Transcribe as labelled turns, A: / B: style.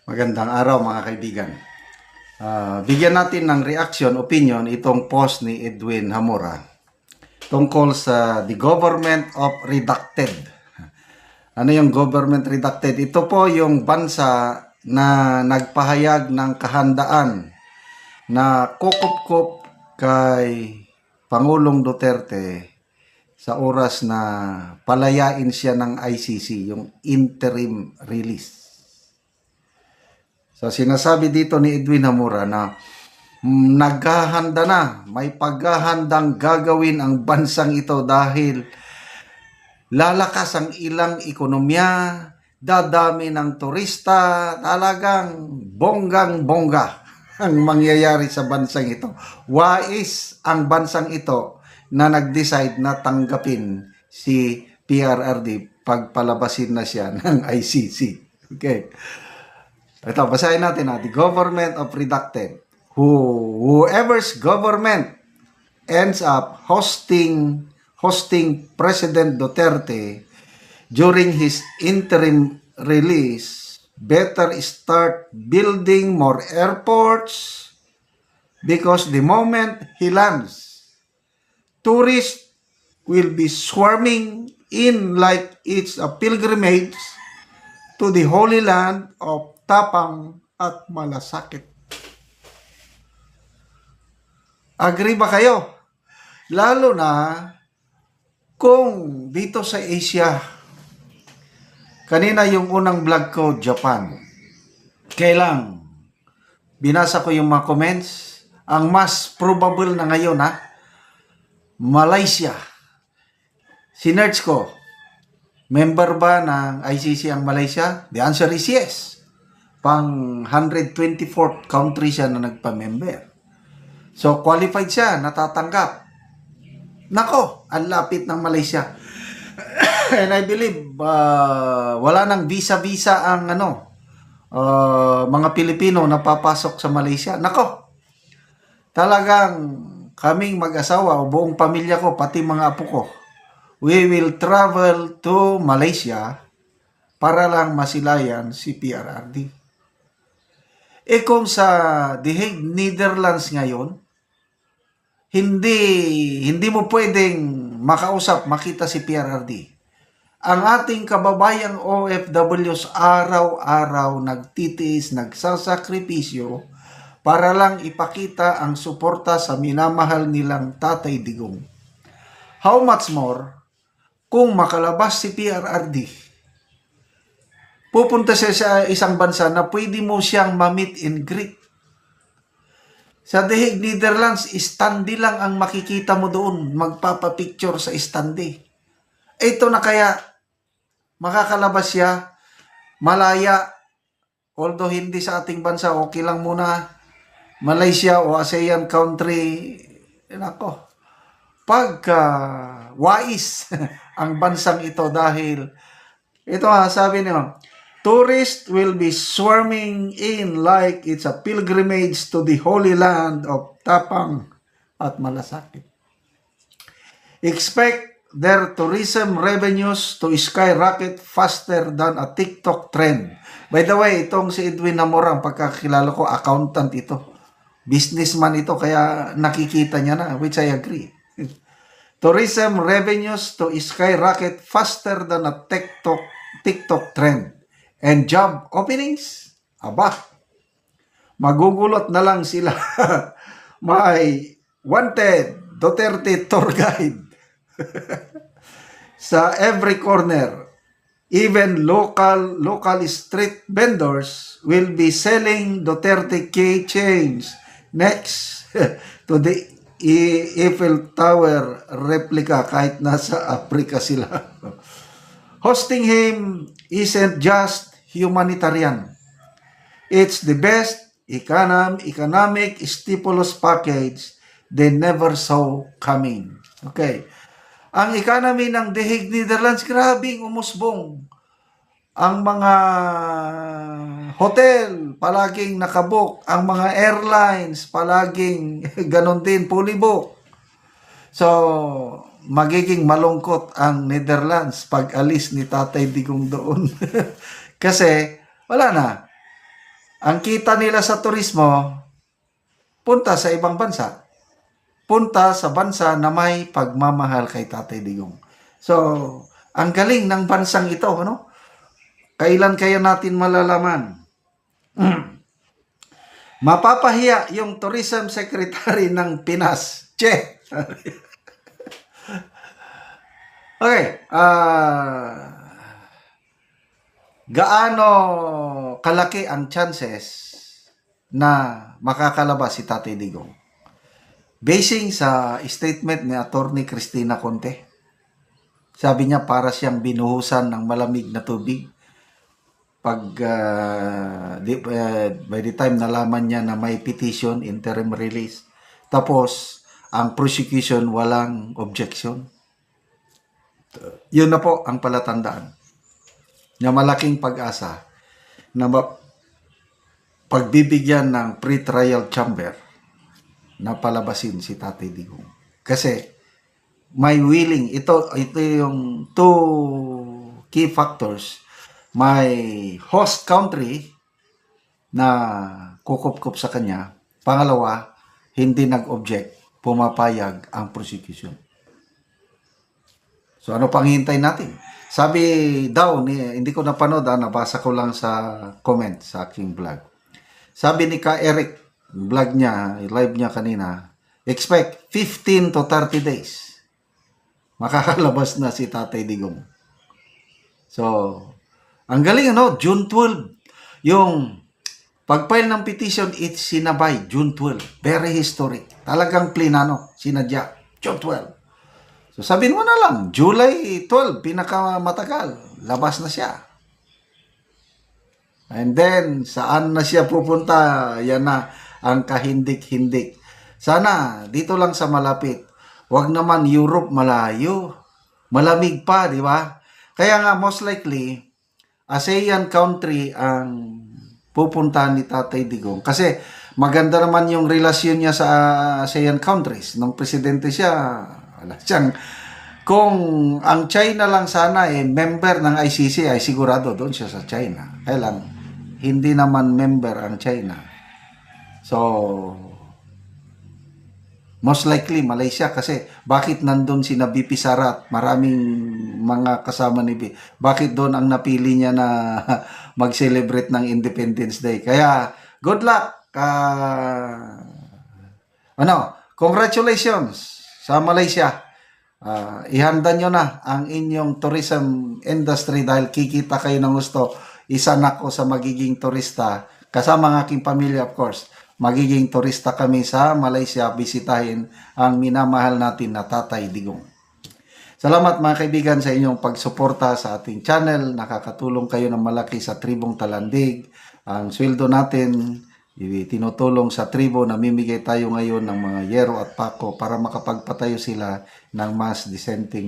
A: Magandang araw mga kaibigan. Bigyan natin ng reaction, opinion itong post ni Edwin Hamora tungkol sa the government of redacted. Ano yung government redacted? Ito po yung bansa na nagpahayag ng kahandaan na kukup-kup kay Pangulong Duterte sa oras na palayain siya ng ICC, yung interim release. So sinasabi dito ni Edwin Hamora na naghahanda na, may paghahandang gagawin ang bansang ito dahil lalakas ang ilang ekonomiya, dadami ng turista, talagang bonggang-bongga ang mangyayari sa bansang ito. Wais ang bansang ito na nag-decide na tanggapin si PRRD pagpalabasin na siya ng ICC. Okay. Ito, basahin natin the government of redacted. Whoever's government ends up hosting President Duterte during his interim release better start building more airports because the moment he lands, tourists will be swarming in like it's a pilgrimage to the Holy Land of Tapang at Malasakit. Agree ba kayo? Lalo na kung dito sa Asia, kanina yung unang vlog ko, Japan. Kailang binasa ko yung mga comments, ang mas probable na ngayon Malaysia. Sinerch ko, member ba ng ICC ang Malaysia? The answer is yes. Pang 124th country siya na nagpa-member. So, qualified siya, natatanggap. Nako, ang lapit ng Malaysia. And I believe, wala nang visa-visa ang mga Pilipino na papasok sa Malaysia. Nako, talagang kaming mag-asawa o buong pamilya ko, pati mga apo ko, we will travel to Malaysia para lang masilayan si PRRD. Kung sa The Hague, Netherlands ngayon, hindi mo pwedeng makausap, makita si PRRD. Ang ating kababayang OFWs araw-araw nagtitiis, nagsasakripisyo para lang ipakita ang suporta sa minamahal nilang Tatay Digong. How much more kung makalabas si PRRD? Pupunta siya sa isang bansa na pwede mo siyang ma-meet and greet. Sa The Hague, Netherlands, istandi lang ang makikita mo doon. Magpapapicture sa istandi. Ito na kaya makakalabas siya, malaya, although hindi sa ating bansa, okay lang muna. Malaysia o ASEAN country, nako, pagka wais ang bansang ito dahil ito sabi niyo, tourists will be swarming in like it's a pilgrimage to the Holy Land of Tapang at Malasakit. Expect their tourism revenues to skyrocket faster than a TikTok trend. By the way, itong si Edwin Hamora, ang pagkakilala ko, accountant ito. Businessman ito, kaya nakikita niya na, which I agree. Tourism revenues to skyrocket faster than a TikTok trend. And job openings, magugulot na lang sila. May wanted Duterte tour guide sa every corner. Even local street vendors will be selling Duterte keychains next to the Eiffel Tower replica kahit nasa Africa sila. Hosting him isn't just humanitarian. It's the best economic stimulus package they never saw coming. Okay. Ang economy ng The Hague, Netherlands, grabing umusbong. Ang mga hotel, palaging nakabook. Ang mga airlines, palaging ganon din, fully book. So, magiging malungkot ang Netherlands pag alis ni Tatay Digong doon. Kasi, wala na. Ang kita nila sa turismo, punta sa ibang bansa. Punta sa bansa na may pagmamahal kay Tatay Digong. So, ang galing ng bansang ito, ano? Kailan kaya natin malalaman? Mapapahiya yung Tourism Secretary ng Pinas. Che! Okay. Gaano kalaki ang chances na makakalabas si Tatay Digong? Basing sa statement ni Attorney Cristina Conte, sabi niya para siyang binuhusan ng malamig na tubig. By the time nalaman niya na may petition, interim release, tapos ang prosecution walang objection. Yun na po ang palatandaan na malaking pag-asa na pagbibigyan ng pre-trial chamber na palabasin si Tatay Digong. Kasi may willing, ito yung two key factors. May host country na kukup-kup sa kanya. Pangalawa, hindi nag-object, pumapayag ang prosecution. So ano pang hintay natin? Sabi daw, hindi ko napanood, nabasa ko lang sa comment sa aking vlog. Sabi ni Ka Eric, vlog niya, live niya kanina, expect 15 to 30 days. Makakalabas na si Tatay Digong. So, ang galing June 12. Yung pag-file ng petition, it's sinabay, June 12. Very historic. Talagang plinano, sinadya, June 12. So sabihin mo na lang, July 12, pinakamatagal, labas na siya. And then, saan na siya pupunta? Yan na ang kahindik-hindik. Sana, dito lang sa malapit. Huwag naman Europe, malayo. Malamig pa, di ba? Kaya nga, most likely, ASEAN country ang pupuntahan ni Tatay Digong. Kasi maganda naman yung relasyon niya sa ASEAN countries. Nung presidente siya, wala siyang, kung ang China lang sana member ng ICC ay sigurado doon siya sa China. Kaya lang, hindi naman member ang China. So, most likely Malaysia kasi bakit nandun si BP Sara at maraming mga kasama ni BP? Bakit doon ang napili niya na mag-celebrate ng Independence Day? Kaya, good luck! Congratulations sa Malaysia. Ihanda nyo na ang inyong tourism industry dahil kikita kayo ng gusto. Isa na ko sa magiging turista. Kasama ng aking pamilya, of course. Magiging turista kami sa Malaysia. Bisitahin ang minamahal natin na Tatay Digong. Salamat mga kaibigan sa inyong pagsuporta sa ating channel. Nakakatulong kayo ng malaki sa Tribong Talandig. Ang sweldo natin tinutulong sa tribo, namimigay tayo ngayon ng mga yero at pako para makapagpatayo sila ng mas dissenting